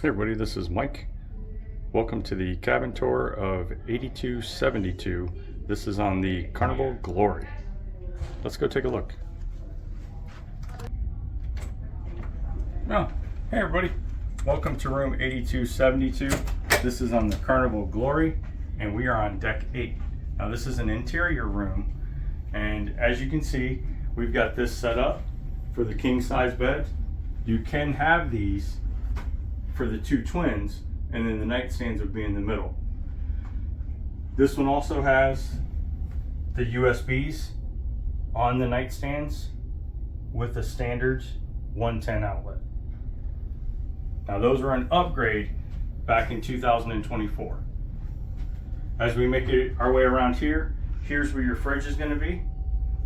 Hey everybody, this is Mike. Welcome to the cabin tour of 8272. This is on the Carnival Glory. Let's go take a look. Oh, hey everybody. Welcome to room 8272. This is on the Carnival Glory and we are on deck 8. Now this is an interior room, and as you can see, we've got this set up for the king size bed. You can have these for the two twins, and then the nightstands would be in the middle. This one also has the USBs on the nightstands with a standard 110 outlet. Now those are an upgrade back in 2024. As we make our way around here, here's where your fridge is going to be.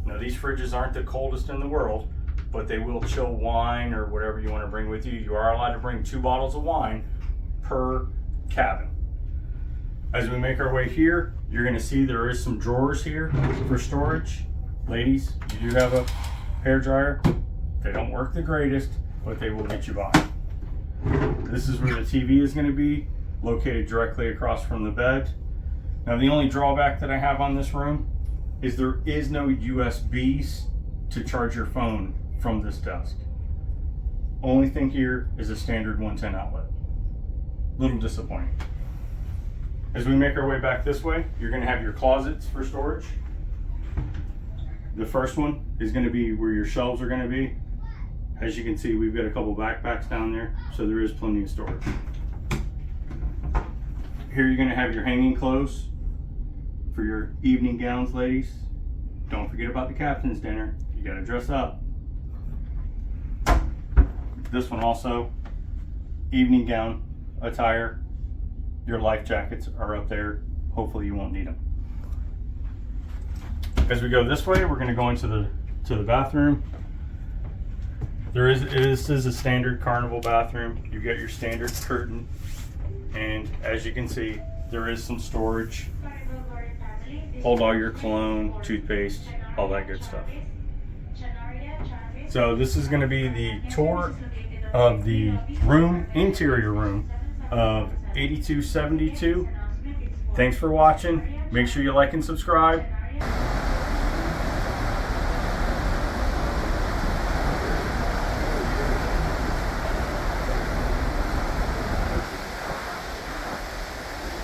Now these fridges aren't the coldest in the world, but they will chill wine or whatever you want to bring with you. You are allowed to bring 2 bottles of wine per cabin. As we make our way here, you're going to see there is some drawers here for storage. Ladies, you do have a hair dryer. They don't work the greatest, but they will get you by. This is where the TV is going to be, located directly across from the bed. Now the only drawback that I have on this room is there is no USBs to charge your phone from this desk. Only thing here is a standard 110 outlet. Little disappointing. As we make our way back this way, you're going to have your closets for storage. The first one is going to be where your shelves are going to be. As you can see, we've got a couple backpacks down there, so there is plenty of storage. Here you're going to have your hanging clothes for your evening gowns, ladies. Don't forget about the captain's dinner. You got to dress up. This one also, evening gown attire. Your life jackets are up there. Hopefully you won't need them. As we go this way, we're going to go into the bathroom. This is a standard Carnival bathroom. You get your standard curtain, and as you can see, there is some storage. Hold all your cologne, toothpaste, all that good stuff. So this is going to be the tour of the interior room of 8272. Thanks for watching. Make sure you like and subscribe.